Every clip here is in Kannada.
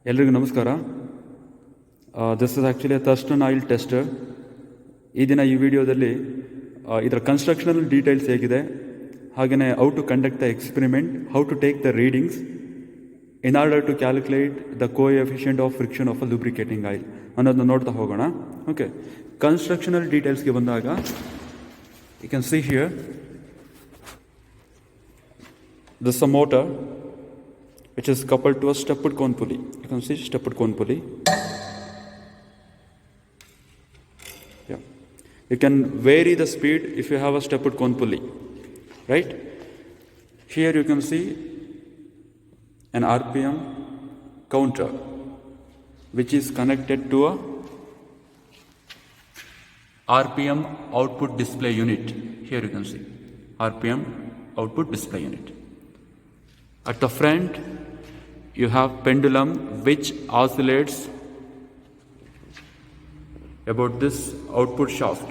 ಎಲ್ರಿಗೂ ನಮಸ್ಕಾರ. This is actually a Thurston oil tester. ಈ ದಿನ ಈ ವಿಡಿಯೋದಲ್ಲಿ ಇದರ ಕನ್ಸ್ಟ್ರಕ್ಷನಲ್ ಡೀಟೇಲ್ಸ್ ಹೇಗಿದೆ, ಹಾಗೆಯೇ how to conduct the experiment, how to take the readings in order to calculate the coefficient of friction of a lubricating oil ಅನ್ನೋದನ್ನ ನೋಡ್ತಾ ಹೋಗೋಣ. ಓಕೆ, ಕನ್ಸ್ಟ್ರಕ್ಷನಲ್ ಡೀಟೇಲ್ಸ್ಗೆ ಬಂದಾಗ you can see here this a motor which is coupled to a stepped cone pulley. You can see stepped cone pulley. Yeah, you can vary the speed if you have a stepped cone pulley, right? Here you can see an RPM counter which is connected to a RPM output display unit. Here you can see RPM output display unit. At the front you have pendulum which oscillates about this output shaft.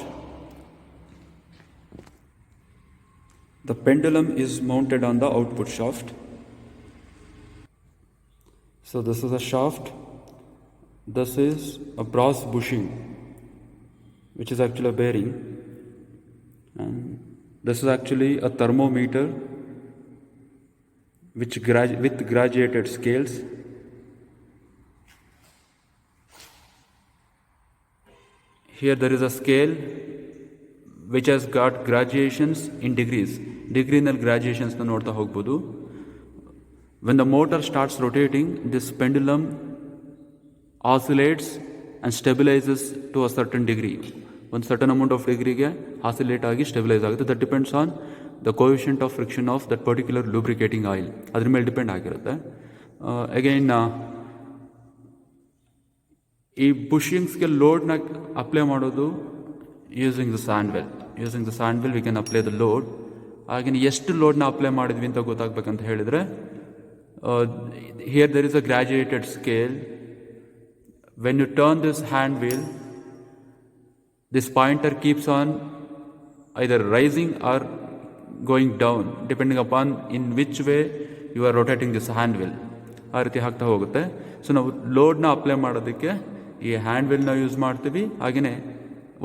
The pendulum is mounted on the output shaft. So this is a shaft. This is a brass bushing which is actually a bearing, and this is actually a thermometer with graduated scales. Here there is a scale which has got graduations in degrees. Degree-nal graduations na nodta hogbodu. When the motor starts rotating, this pendulum oscillates and stabilizes to a certain degree. One certain amount of degree ge oscillate agi stabilize agutte. That depends on the coefficient of friction of that particular lubricating oil. ಅದ್ರ ಮೇಲೆ ಡಿಪೆಂಡ್ ಆಗಿರುತ್ತೆ. ಅಗೈನ್ ಈ ಬುಷಿಂಗ್ಸ್ಗೆ ಲೋಡ್ನ ಅಪ್ಲೈ ಮಾಡೋದು using the sand well we can apply the load. ಹಾಗೆಯೇ ಎಷ್ಟು ಲೋಡ್ನ ಅಪ್ಲೈ ಮಾಡಿದ್ವಿ ಅಂತ ಗೊತ್ತಾಗಬೇಕಂತ ಹೇಳಿದರೆ, here there is a graduated scale. When you turn this hand wheel, this pointer keeps on either rising or going down depending upon in which way you are rotating this hand wheel. ಆ ರೀತಿ ಆಗ್ತಾ ಹೋಗುತ್ತೆ. ಸೊ ನಾವು ಲೋಡ್ನ ಅಪ್ಲೈ ಮಾಡೋದಕ್ಕೆ ಈ ಹ್ಯಾಂಡ್ ವೀಲ್ನ ಯೂಸ್ ಮಾಡ್ತೀವಿ. ಹಾಗೆಯೇ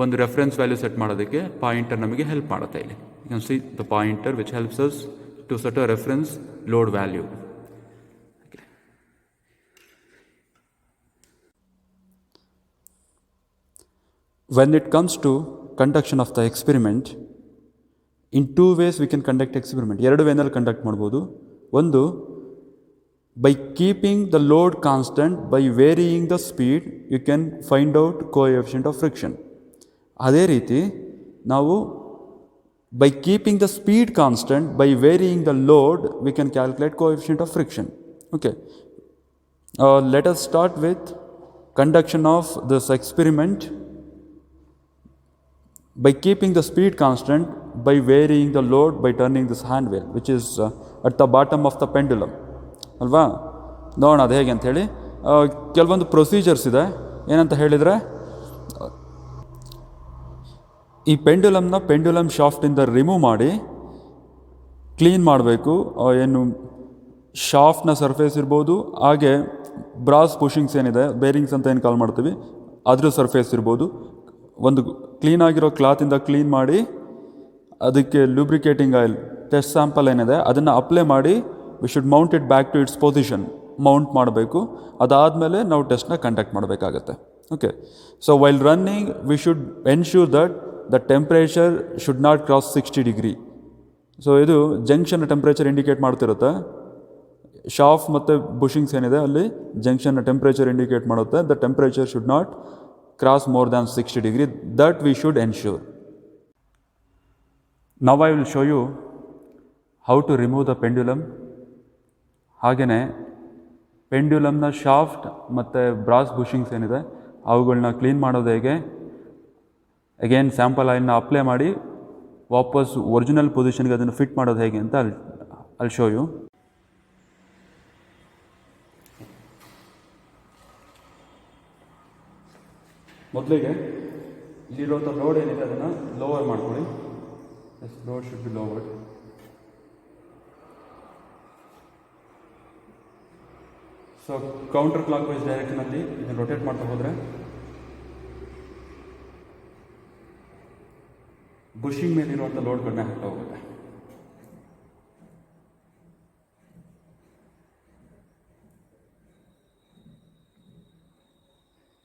ಒಂದು ರೆಫರೆನ್ಸ್ ವ್ಯಾಲ್ಯೂ ಸೆಟ್ ಮಾಡೋದಕ್ಕೆ ಪಾಯಿಂಟರ್ ನಮಗೆ ಹೆಲ್ಪ್ ಮಾಡುತ್ತೆ. ಇಲ್ಲಿ you can see the pointer which helps us to set a reference load value. When it comes to conduction of the experiment, in two ways we can conduct experiment. ಎರಡು ವೇನಲ್ಲಿ ಕಂಡಕ್ಟ್ ಮಾಡ್ಬೋದು. ಒಂದು, by keeping the load constant, by varying the speed, you can find out coefficient of friction. ಅದೇ ರೀತಿ ನಾವು by keeping the speed constant, by varying the load, we can calculate coefficient of friction. Okay, let us start with conduction of this experiment. By keeping the speed constant, by varying the load, by turning this hand wheel which is at the bottom of the pendulum ಅಲ್ವಾ. ನೋಡೋಣ ಅದು ಹೇಗೆ ಅಂಥೇಳಿ. ಕೆಲವೊಂದು ಪ್ರೊಸೀಜರ್ಸ್ ಇದೆ. ಏನಂತ ಹೇಳಿದರೆ, ಈ ಪೆಂಡ್ಯುಲಮ್ ಶಾಫ್ಟಿಂದ ರಿಮೂವ್ ಮಾಡಿ ಕ್ಲೀನ್ ಮಾಡಬೇಕು. ಏನು ಶಾಫ್ಟ್ನ ಸರ್ಫೇಸ್ ಇರ್ಬೋದು, ಹಾಗೆ ಬ್ರಾಸ್ ಪುಷಿಂಗ್ಸ್ ಏನಿದೆ, ಬೇರಿಂಗ್ಸ್ ಅಂತ ಏನು ಕಾಲ್ ಮಾಡ್ತೀವಿ, ಅದ್ರ ಸರ್ಫೇಸ್ ಇರ್ಬೋದು. ಒಂದು ಕ್ಲೀನಾಗಿರೋ ಕ್ಲಾತಿಂದ ಕ್ಲೀನ್ ಮಾಡಿ ಅದಕ್ಕೆ ಲೂಬ್ರಿಕೇಟಿಂಗ್ ಆಯಿಲ್ ಟೆಸ್ಟ್ ಸ್ಯಾಂಪಲ್ ಏನಿದೆ ಅದನ್ನು ಅಪ್ಲೈ ಮಾಡಿ we should mount it back to its position. Mount ಮಾಡಬೇಕು. ಅದಾದಮೇಲೆ ನಾವು ಟೆಸ್ಟ್ನ ಕಂಡಕ್ಟ್ ಮಾಡಬೇಕಾಗತ್ತೆ. Okay, so while running we should ensure that the temperature should not cross 60 degree. So ಇದು ಜಂಕ್ಷನ್ ಟೆಂಪ್ರೇಚರ್ ಇಂಡಿಕೇಟ್ ಮಾಡ್ತಿರುತ್ತೆ. ಶಾಫ್ಟ್ ಮತ್ತು ಬುಷಿಂಗ್ಸ್ ಏನಿದೆ ಅಲ್ಲಿ ಜಂಕ್ಷನ್ ಟೆಂಪ್ರೇಚರ್ ಇಂಡಿಕೇಟ್ ಮಾಡುತ್ತೆ. The temperature should not cross more than 60 degree. That we should ensure. Now I will show you how to remove the pendulum. ಹಾಗೆಯೇ ಪೆಂಡ್ಯುಲಮ್ನ ಶಾಫ್ಟ್ ಮತ್ತು ಬ್ರಾಸ್ ಬುಷಿಂಗ್ಸ್ ಏನಿದೆ ಅವುಗಳನ್ನ ಕ್ಲೀನ್ ಮಾಡೋದು ಹೇಗೆ, ಅಗೇನ್ ಸ್ಯಾಂಪಲ್ ಆಯಿಲ್ನ ಅಪ್ಲೈ ಮಾಡಿ ವಾಪಸ್ ಒರಿಜಿನಲ್ ಪೊಸಿಷನ್ಗೆ ಅದನ್ನು ಫಿಟ್ ಮಾಡೋದು ಹೇಗೆ ಅಂತ I'll show you. ಮೊದಲಿಗೆ ಇಲ್ಲಿರುವಂಥ ಲೋಡ್ ಏನಿದೆ ಅದನ್ನು ಲೋವರ್ ಮಾಡ್ಕೊಳ್ಳಿ. This load should be lowered. So counter clock wise ಡೈರೆಕ್ಷನಲ್ಲಿ ಇದನ್ನು ರೊಟೇಟ್ ಮಾಡ್ತಾ ಹೋದರೆ ಬುಷಿಂಗ್ ಮೇಲಿರುವಂಥ ಲೋಡ್ ಕಡಿಮೆ ಆಗ್ತಾ ಹೋಗುತ್ತೆ.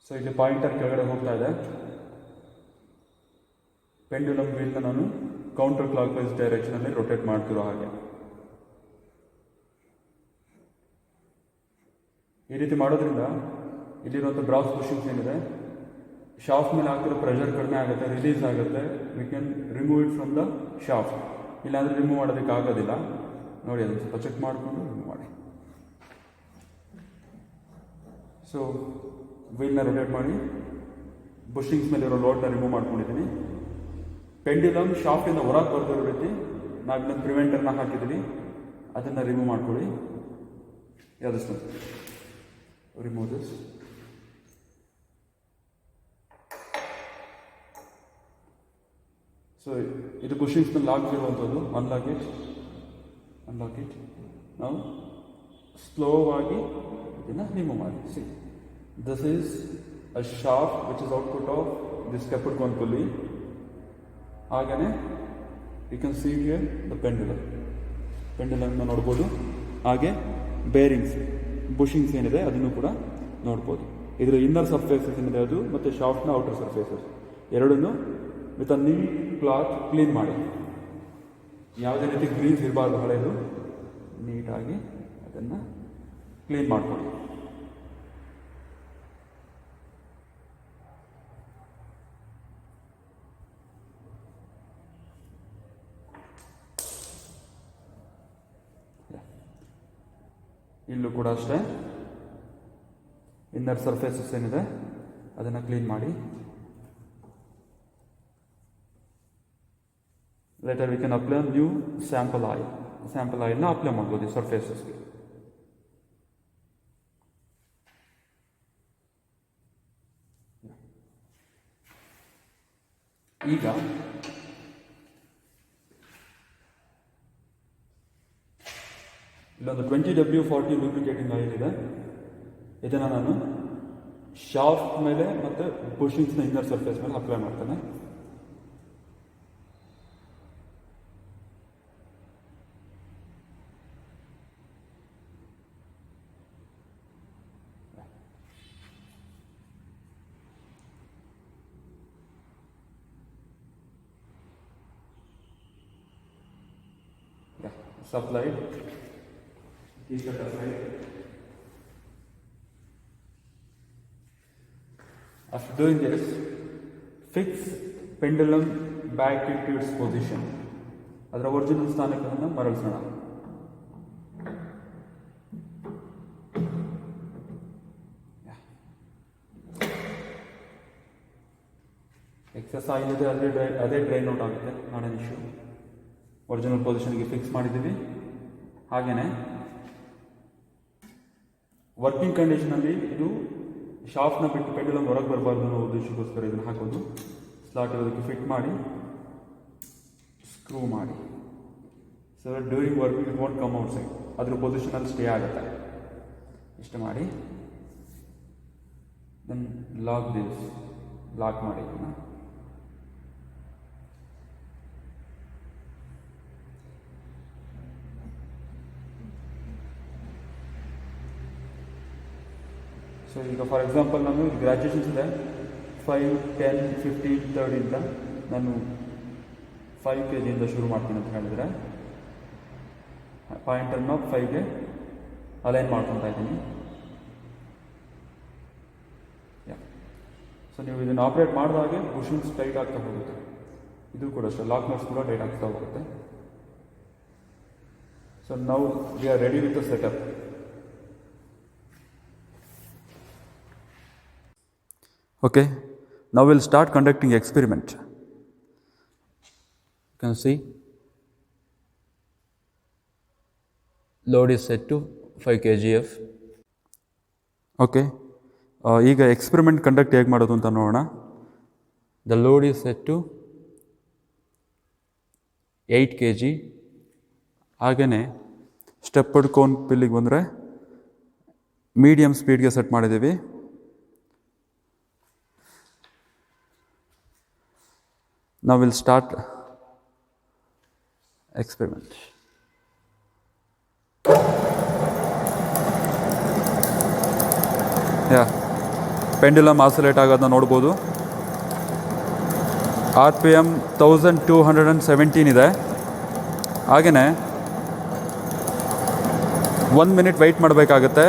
ಸೊ ಇಲ್ಲಿ ಪಾಯಿಂಟರ್ ಕೆಳಗಡೆ ಹೋಗ್ತಾ ಇದೆ. ಪೆಂಡ್ಯುಲಮ್ ವೀಲ್ನ ನಾನು ಕೌಂಟರ್ ಕ್ಲಾಕ್ ವೈಸ್ ಡೈರೆಕ್ಷನಲ್ಲಿ ರೊಟೇಟ್ ಮಾಡ್ತಿರೋ ಹಾಗೆ ಈ ರೀತಿ ಮಾಡೋದ್ರಿಂದ ಇಲ್ಲಿರುವಂಥ ಬ್ರಾಸ್ ಬುಷಿಂಗ್ಸ್ ಏನಿದೆ ಶಾಫ್ಟ್ ಮೇಲೆ ಆಗ್ತಿರೋ ಪ್ರೆಷರ್ ಕಡಿಮೆ ಆಗುತ್ತೆ, ರಿಲೀಸ್ ಆಗುತ್ತೆ. We can remove it from the shaft. ಇಲ್ಲಾಂದರೆ ರಿಮೂವ್ ಮಾಡೋದಕ್ಕೆ ಆಗೋದಿಲ್ಲ. ನೋಡಿ ಅದನ್ನು ಸ್ವಲ್ಪ ಚೆಕ್ ಮಾಡಿಕೊಂಡು ರಿಮೂವ್ ಮಾಡಿ. ಸೊ ವೀಲ್ನ ರೊಟೇಟ್ ಮಾಡಿ ಬುಷಿಂಗ್ಸ್ ಮೇಲಿರೋ ಲೋಡ್ನ ರಿಮೂವ್ ಮಾಡ್ಕೊಂಡಿದ್ದೀನಿ. ಪೆಂಡ್ಯುಲಮ್ ಶಾಫ್ಟಿಂದ ಹೊರಗೆ ಬರ್ದಿರೋ ರೀತಿ ನಾವು ಇನ್ನೊಂದು ಪ್ರಿವೆಂಟರ್ನ ಹಾಕಿದ್ದೀವಿ, ಅದನ್ನು ರಿಮೂವ್ ಮಾಡ್ಕೊಳ್ಳಿ. ಯಾವುದಷ್ಟು ರಿಮೂವ್ ದಿಸ್. ಸೊ ಇದು ಬುಷಿಂಗ್ಸ್ ಮೇಲೆ ಲಾಕ್ ಇರುವಂಥದ್ದು. ಅನ್ಲಾಕ್ ಇಟ್ ನಾವು ಸ್ಲೋ ಆಗಿ ಇದನ್ನು ರಿಮೂವ್ ಮಾಡಿ. See this is a shaft which is output of this stepped cone pulley. ಹಾಗೆಯೇ you can see here the ಪೆಂಡ್ಯುಲಮ್ನ ನೋಡ್ಬೋದು. ಹಾಗೆ ಬೇರಿಂಗ್ಸ್ ಬುಷಿಂಗ್ಸ್ ಏನಿದೆ ಅದನ್ನು ಕೂಡ ನೋಡ್ಬೋದು. ಇದರ ಇನ್ನರ್ ಸರ್ಫೇಸಸ್ ಏನಿದೆ ಅದು ಮತ್ತು ಶಾಫ್ಟ್ನ ಔಟರ್ ಸರ್ಫೇಸಸ್ ಎರಡನ್ನೂ with a neat cloth clean ಮಾಡಿ. ಯಾವುದೇ ರೀತಿ ಗ್ರೀಸ್ ಇರಬಾರ್ದು, ಹಳೆಯದು ನೀಟಾಗಿ ಅದನ್ನು ಕ್ಲೀನ್ ಮಾಡ್ಕೊಳ್ಳಿ. ಇಲ್ಲೂ ಕೂಡ ಅಷ್ಟೇ ಇನ್ನರ್ ಸರ್ಫೇಸಸ್ ಏನಿದೆ ಅದನ್ನು ಕ್ಲೀನ್ ಮಾಡಿ. Later we can apply new sample ಆಯಿಲ್ನ ಅಪ್ಲೈ ಮಾಡ್ಬೋದು ಈ ಸರ್ಫೇಸಸ್ಗೆ. ಈಗ ಇಲ್ಲೊಂದು 20W40 ಲೂಬ್ರಿಕೇಟಿಂಗ್ ಆಯಿಲ್ ಇದೆ. ಇದನ್ನು ನಾನು ಶಾಫ್ಟ್ ಮೇಲೆ ಮತ್ತು ಬುಷಿಂಗ್ಸ್ನ ಇನ್ನರ್ ಸರ್ಫೇಸ್ ಮೇಲೆ ಅಪ್ಲೈ ಮಾಡ್ತೇನೆ. Supplied. Keep it aside. After doing this, fix pendulum back into its position. ಅದರ ಒರಿಜಿನಲ್ ಸ್ಥಾನಕ್ಕೆ ಮರಳಿಸೋಣ. ಎಕ್ಸಸ್ ಆಯಿಲ್ ಇದೆ, ಅದೇ ಡ್ರೈನ್ ಔಟ್ ಆಗುತ್ತೆ, ನಾನೇನು ಇಶ್ಯೂ. ಒರಿಜಿನಲ್ ಪೊಸಿಷನ್ಗೆ ಫಿಕ್ಸ್ ಮಾಡಿದ್ದೀವಿ. ಹಾಗೆಯೇ ವರ್ಕಿಂಗ್ ಕಂಡೀಷನಲ್ಲಿ ಇದು ಶಾಫ್ಟ್ನ ಬಿಟ್ಟು ಪೆಂಡ್ಯುಲಮ್ ಹೊರಗೆ ಬರಬಾರ್ದು ಅನ್ನೋ ಉದ್ದೇಶಕ್ಕೋಸ್ಕರ ಇದನ್ನು ಹಾಕೋದು. ಸ್ಲಾಟ್ ಇರೋದಕ್ಕೆ ಫಿಟ್ ಮಾಡಿ ಸ್ಕ್ರೂ ಮಾಡಿ. So during working it want come out side, ಅದ್ರ ಪೊಸಿಷನಲ್ಲಿ ಸ್ಟೇ ಆಗುತ್ತೆ. ಇಷ್ಟು ಮಾಡಿ ದೆನ್ ಲಾಕ್ ಮಾಡಿ ಇದನ್ನು. ಸೊ ಈಗ ಫಾರ್ ಎಕ್ಸಾಂಪಲ್ ನಾನು ಗ್ರ್ಯಾಜುಯೇಷನ್ಸ್ ಇದೆ 5, 10, 15, 30 ನಾನು 5 kg ಶುರು ಮಾಡ್ತೀನಿ ಅಂತ ಹೇಳಿದರೆ ಪಾಯಿಂಟನ್ನು 5ಗೆ ಅಲೈನ್ ಮಾಡ್ಕೊತಾ ಇದ್ದೀನಿ. ಸೊ ನೀವು ಇದನ್ನು ಆಪ್ರೇಟ್ ಮಾಡಿದಾಗೆ ಬುಷಿಂಗ್ಸ್ ಟೈಟ್ ಆಗ್ತಾ ಹೋಗುತ್ತೆ. ಇದು ಕೂಡ ಅಷ್ಟೇ, ಲಾಕ್ ನಟ್ಸ್ ಕೂಡ ಟೈಟ್ ಆಗ್ತಾ ಹೋಗುತ್ತೆ. So now we are ready with the setup. Okay, now we'll start conducting experiment. You can see load is set to 5 kgf. Okay, ಈಗ ಎಕ್ಸ್ಪೆರಿಮೆಂಟ್ ಕಂಡಕ್ಟ್ ಹೇಗೆ ಮಾಡೋದು ಅಂತ ನೋಡೋಣ. The load is set to 8 kg. ಹಾಗೆಯೇ ಸ್ಟೆಪ್ಪಡ್ ಕೋನ್ ಪಿಲ್ಲಿಗೆ ಬಂದರೆ ಮೀಡಿಯಮ್ ಸ್ಪೀಡ್ಗೆ ಸೆಟ್ ಮಾಡಿದ್ದೀವಿ. Now we'll start experiment. Pendulum oscillate ಆಗೋದನ್ನ ನೋಡ್ಬೋದು. RPM 1217 ಇದೆ. ಹಾಗೆಯೇ 1 ಮಿನಿಟ್ ವೆಯ್ಟ್ ಮಾಡಬೇಕಾಗತ್ತೆ.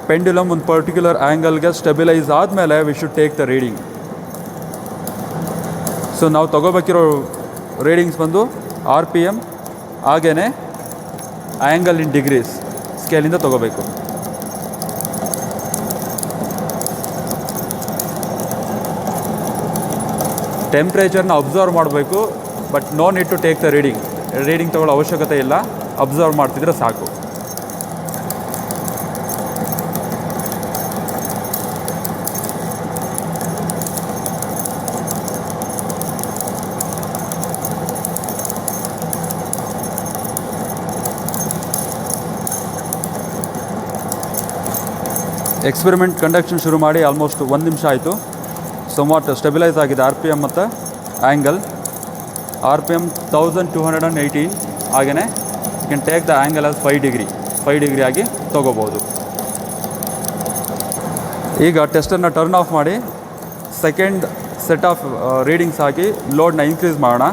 ಪೆಂಡ್ಯುಲಮ್ ಒಂದು ಪರ್ಟಿಕ್ಯುಲರ್ ಆ್ಯಂಗಲ್ಗೆ ಸ್ಟೆಬಿಲೈಸ್ ಆದಮೇಲೆ we should take the reading. So ನಾವು ತೊಗೋಬೇಕಿರೋ ರೀಡಿಂಗ್ಸ್ ಬಂದು RPM ಹಾಗೆಯೇ ಆ್ಯಂಗಲ್ ಇನ್ ಡಿಗ್ರೀಸ್ ಸ್ಕೇಲಿಂದ ತೊಗೋಬೇಕು. ಟೆಂಪ್ರೇಚರ್ನ ಅಬ್ಸರ್ವ್ ಮಾಡಬೇಕು, but no need to take the reading ತೊಗೊಳ್ಳೋ ಅವಶ್ಯಕತೆ ಇಲ್ಲ. ಅಬ್ಸರ್ವ್ ಮಾಡ್ತಿದ್ರೆ ಸಾಕು. ಎಕ್ಸ್ಪೆರಿಮೆಂಟ್ ಕಂಡಕ್ಷನ್ ಶುರು ಮಾಡಿ ಆಲ್ಮೋಸ್ಟ್ 1 ನಿಮಿಷ ಆಯಿತು. ಸಮ್ವಾಟ್ ಸ್ಟೆಬಿಲೈಸ್ ಆಗಿದೆ RPM ಮತ್ತು ಆ್ಯಂಗಲ್. RPM 1218. ಹಾಗೆಯೇ you can take the angle as 5 degree ಆಗಿ ತೊಗೋಬೋದು. ಈಗ ಟೆಸ್ಟನ್ನು ಟರ್ನ್ ಆಫ್ ಮಾಡಿ ಸೆಕೆಂಡ್ ಸೆಟ್ ಆಫ್ ರೀಡಿಂಗ್ಸ್ ಹಾಕಿ ಲೋಡ್ನ ಇನ್ಕ್ರೀಸ್ ಮಾಡೋಣ.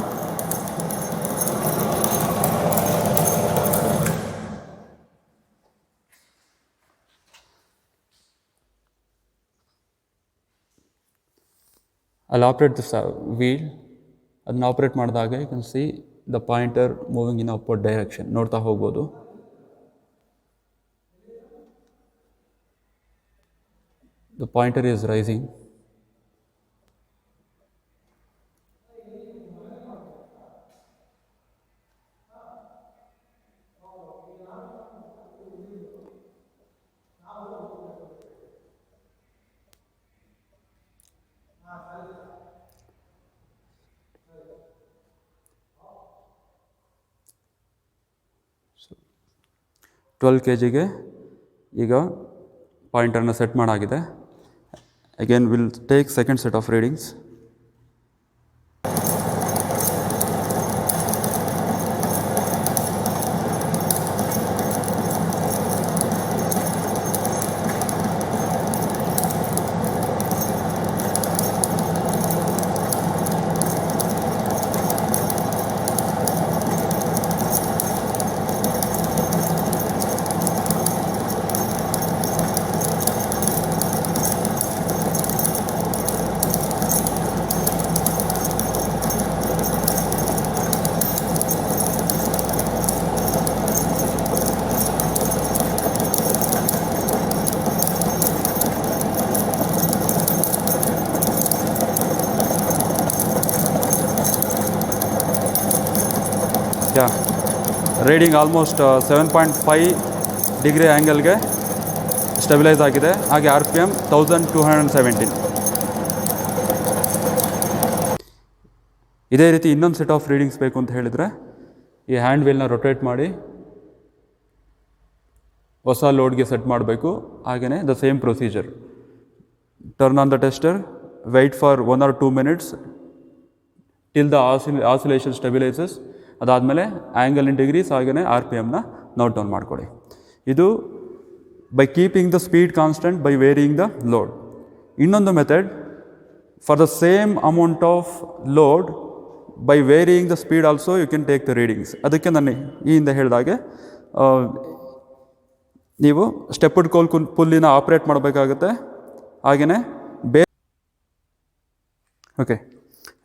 I'll operate this wheel. ಅದನ್ನ ಆಪ್ರೇಟ್ ಮಾಡಿದಾಗ you can see the pointer moving in upward direction ನೋಡ್ತಾ ಹೋಗ್ಬೋದು. The pointer is rising. So 12 kg ಈಗ ಪಾಯಿಂಟರ್ನ ಸೆಟ್ ಮಾಡಾಗಿದೆ. Again will take second set of readings. Reading almost 7.5 degree ಆ್ಯಂಗಲ್ಗೆ ಸ್ಟೆಬಿಲೈಸ್ ಆಗಿದೆ. ಹಾಗೆ RPM 1217. ಇದೇ ರೀತಿ ಇನ್ನೊಂದು ಸೆಟ್ ಆಫ್ ರೀಡಿಂಗ್ಸ್ ಬೇಕು ಅಂತ ಹೇಳಿದರೆ ಈ ಹ್ಯಾಂಡ್ ವೀಲ್ನ ರೊಟೇಟ್ ಮಾಡಿ ಹೊಸ ಲೋಡ್ಗೆ ಸೆಟ್ ಮಾಡಬೇಕು. ಹಾಗೆಯೇ the same procedure. Turn on the tester, wait for 1 or 2 minutes till the oscillation ಸ್ಟೆಬಿಲೈಸಸ್. ಅದಾದಮೇಲೆ ಆ್ಯಂಗಲ್ ಇನ್ ಡಿಗ್ರೀಸ್ ಹಾಗೆಯೇ RPMನ ನೋಟ್ ಡೌನ್ ಮಾಡಿಕೊಡಿ. ಇದು by keeping the speed constant by varying the load. ಇನ್ನೊಂದು method, for the same amount of load by varying the speed also you can take the readings. ಅದಕ್ಕೆ ನಾನು ಈ ಹಿಂದೆ ಹೇಳಿದಾಗೆ ನೀವು ಸ್ಟೆಪ್ಡ್ ಕೋಲ್ ಪುಲ್ಲಿನ ಆಪ್ರೇಟ್ ಮಾಡಬೇಕಾಗುತ್ತೆ. ಹಾಗೆಯೇ okay,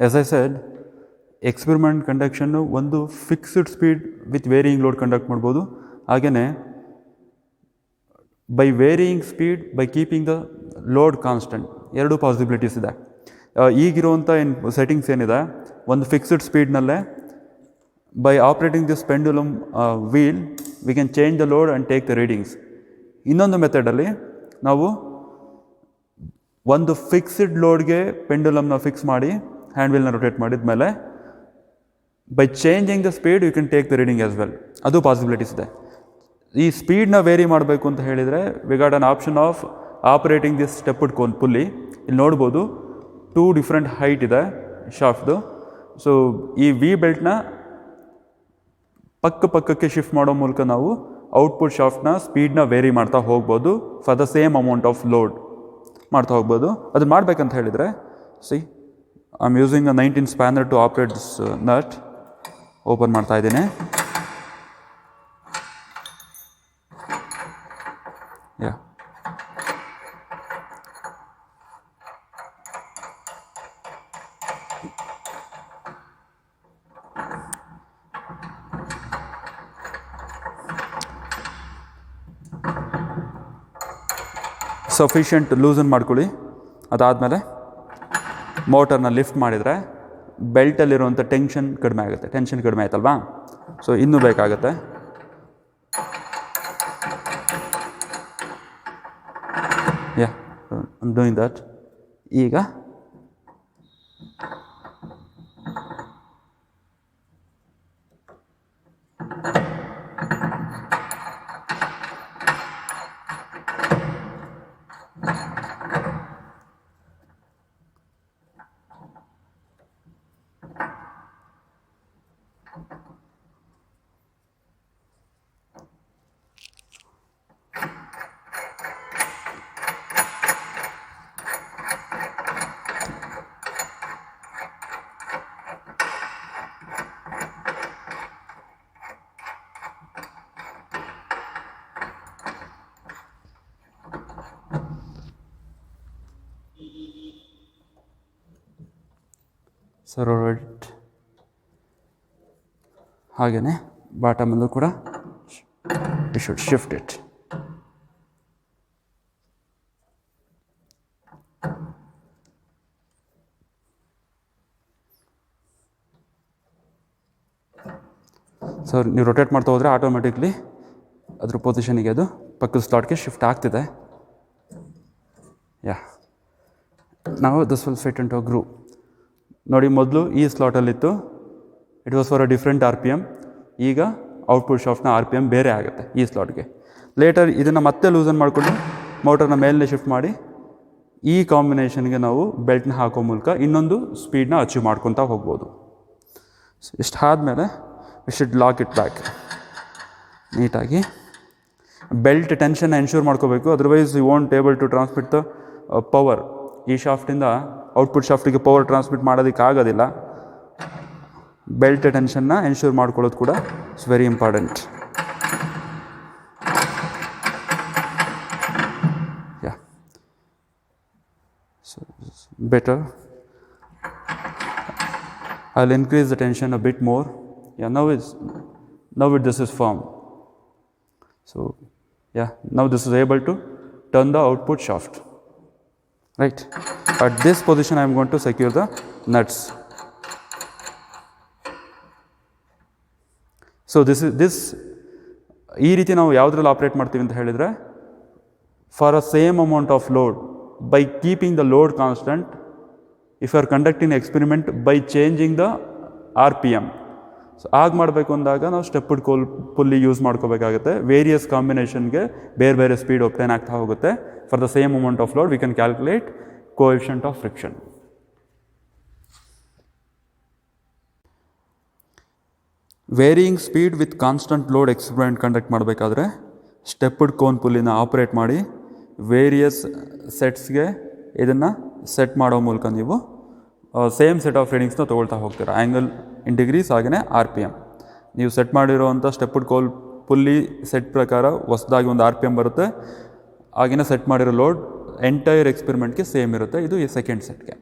as I said, experiment ಕಂಡಕ್ಷನ್ನು ಒಂದು fixed speed with varying load conduct ಮಾಡ್ಬೋದು. ಹಾಗೆಯೇ by varying speed by keeping the load constant, ಎರಡು ಪಾಸಿಬಿಲಿಟೀಸ್ ಇದೆ. ಈಗಿರುವಂಥ ಸೆಟ್ಟಿಂಗ್ಸ್ ಏನಿದೆ, ಒಂದು ಫಿಕ್ಸ್ಡ್ ಸ್ಪೀಡ್ನಲ್ಲೇ by operating this pendulum wheel we can change the load and take the readings. ಇನ್ನೊಂದು ಮೆಥಡಲ್ಲಿ ನಾವು ಒಂದು ಫಿಕ್ಸ್ಡ್ ಲೋಡ್ಗೆ ಪೆಂಡುಲಮ್ನ ಫಿಕ್ಸ್ ಮಾಡಿ ಹ್ಯಾಂಡ್ ವೀಲ್ನ ರೊಟೇಟ್ ಮಾಡಿದ ಮೇಲೆ by changing the speed you can take the reading as well. ಅದು ಪಾಸಿಬಿಲಿಟೀಸ್ ಇದೆ. ಈ ಸ್ಪೀಡ್ನ ವೇರಿ ಮಾಡಬೇಕು ಅಂತ ಹೇಳಿದರೆ we got an option of operating this stepped cone pulley. ಇಲ್ಲಿ ನೋಡ್ಬೋದು 2 ಡಿಫ್ರೆಂಟ್ ಹೈಟ್ ಇದೆ ಶಾಫ್ಟ್ದು. ಸೊ ಈ ವಿ ಬೆಲ್ಟ್ನ ಪಕ್ಕಕ್ಕೆ ಶಿಫ್ಟ್ ಮಾಡೋ ಮೂಲಕ ನಾವು ಔಟ್ಪುಟ್ ಶಾಫ್ಟ್ನ ಸ್ಪೀಡ್ನ ವೇರಿ ಮಾಡ್ತಾ ಹೋಗ್ಬೋದು for the same amount of load ಮಾಡ್ತಾ ಹೋಗ್ಬೋದು. ಅದನ್ನು ಮಾಡಬೇಕಂತ ಹೇಳಿದರೆ see I am using a 19 spanner to operate this nut. Open ಮಾಡ್ತಾ ಇದ್ದೀನಿ. ಯಾ ಸಫಿಷಿಯೆಂಟ್ ಲೂಸನ್ ಮಾಡ್ಕೊಳ್ಳಿ. ಅದಾದಮೇಲೆ ಮೋಟರ್ನ ಲಿಫ್ಟ್ ಮಾಡಿದರೆ ಬೆಲ್ಟಲ್ಲಿರುವಂಥ ಟೆನ್ಷನ್ ಕಡಿಮೆ ಆಯ್ತಲ್ವಾ. ಸೊ ಇನ್ನೂ ಬೇಕಾಗುತ್ತೆ. ಯಾ ಐಮ್ ಡೂಯಿಂಗ್ ದಟ್. ಈಗ ಸರೋಟ್ ಹಾಗೆಯೇ ಬಾಟಮಲ್ಲೂ ಕೂಡ we should shift it. So ನೀವು ರೊಟೇಟ್ ಮಾಡ್ತಾ ಹೋದರೆ ಆಟೋಮೆಟಿಕ್ಲಿ ಅದ್ರ ಪೊಸಿಷನಿಗೆ ಅದು ಪಕ್ಕದ ಸ್ಲಾಟ್ಗೆ ಶಿಫ್ಟ್ ಆಗ್ತಿದೆ. ಯಾ ನಾವು this will fit into a groove. ನೋಡಿ, ಮೊದಲು ಈ ಸ್ಲಾಟಲ್ಲಿತ್ತು, it was for a different R P M. ಈಗ ಔಟ್ಪುಟ್ ಶಾಫ್ಟ್ನ ಆರ್ ಪಿ ಎಮ್ ಬೇರೆ ಆಗುತ್ತೆ ಈ ಸ್ಲಾಟ್ಗೆ. ಲೇಟರ್ ಇದನ್ನು ಮತ್ತೆ ಲೂಸನ್ ಮಾಡಿಕೊಂಡು ಮೋಟರ್ನ ಮೇಲೆ ಶಿಫ್ಟ್ ಮಾಡಿ ಈ ಕಾಂಬಿನೇಷನ್ಗೆ ನಾವು ಬೆಲ್ಟ್ನ ಹಾಕೋ ಮೂಲಕ ಇನ್ನೊಂದು ಸ್ಪೀಡ್ನ ಅಚೀವ್ ಮಾಡ್ಕೊತಾ ಹೋಗ್ಬೋದು. ಇಷ್ಟು ಆದಮೇಲೆ we should lock it back ನೀಟಾಗಿ. ಬೆಲ್ಟ್ ಟೆನ್ಷನ್ ಎನ್ಶೂರ್ ಮಾಡ್ಕೋಬೇಕು, otherwise you won't able to transmit the power. ಈ ಶಾಫ್ಟಿಂದ ಔಟ್ಪುಟ್ ಶಾಫ್ಟಿಗೆ ಪವರ್ ಟ್ರಾನ್ಸ್ಮಿಟ್ ಮಾಡೋದಕ್ಕಾಗೋದಿಲ್ಲ. ಬೆಲ್ಟ್ ಟೆನ್ಷನ್ನ ಎನ್ಶೂರ್ ಮಾಡ್ಕೊಳ್ಳೋದು ಕೂಡ it's very important. Yeah so better. I'll increase the tension a bit more. Yeah, now this is firm. So yeah, now this is able to turn the output shaft. Right. At this position I am going to secure the nuts. So this ಈ ರೀತಿ ನಾವು ಯಾವುದ್ರಲ್ಲಿ ಆಪ್ರೇಟ್ ಮಾಡ್ತೀವಿ ಅಂತ ಹೇಳಿದರೆ, for a same amount of load, by keeping the load constant, if you are conducting experiment by changing the R P M. So ಆಗ ಮಾಡಬೇಕು ಅಂದಾಗ ನಾವು ಸ್ಟೆಪ್ಡ್ ಪುಲ್ಲಿ ಯೂಸ್ ಮಾಡ್ಕೋಬೇಕಾಗುತ್ತೆ. ವೇರಿಯಸ್ ಕಾಂಬಿನೇಷನ್ಗೆ ಬೇರೆ ಬೇರೆ ಸ್ಪೀಡ್ ಒಪ್ಟೈನ್ ಆಗ್ತಾ ಹೋಗುತ್ತೆ. For the same amount of load we can calculate coefficient of friction. Varying speed with constant load experiment conduct ಮಾಡಬೇಕಾದ್ರೆ ಸ್ಟೆಪ್ಡ್ ಕೋನ್ ಪುಲ್ಲಿನ ಆಪ್ರೇಟ್ ಮಾಡಿ ವೇರಿಯಸ್ ಸೆಟ್ಸ್ಗೆ ಇದನ್ನು ಸೆಟ್ ಮಾಡೋ ಮೂಲಕ ನೀವು ಸೇಮ್ ಸೆಟ್ ಆಫ್ ರೀಡಿಂಗ್ಸ್ನ ತೊಗೊಳ್ತಾ ಹೋಗ್ತೀರಾ. ಆ್ಯಂಗಲ್ ಇನ್ ಡಿಗ್ರೀಸ್ ಹಾಗೆಯೇ ಆರ್ ಪಿ ಎಮ್. ನೀವು ಸೆಟ್ ಮಾಡಿರೋವಂಥ ಸ್ಟೆಪ್ಡ್ ಕೋನ್ ಪುಲ್ಲಿ ಸೆಟ್ ಪ್ರಕಾರ ಹೊಸದಾಗಿ ಒಂದು ಆರ್ ಪಿ ಎಮ್ ಬರುತ್ತೆ. ಹಾಗೆಯೇ ಸೆಟ್ ಮಾಡಿರೋ ಲೋಡ್ ಎಂಟೈರ್ ಎಕ್ಸ್ಪೆರಿಮೆಂಟ್ಗೆ ಸೇಮ್ ಇರುತ್ತೆ. ಇದು ಈ ಸೆಕೆಂಡ್ ಸೆಟ್ಗೆ.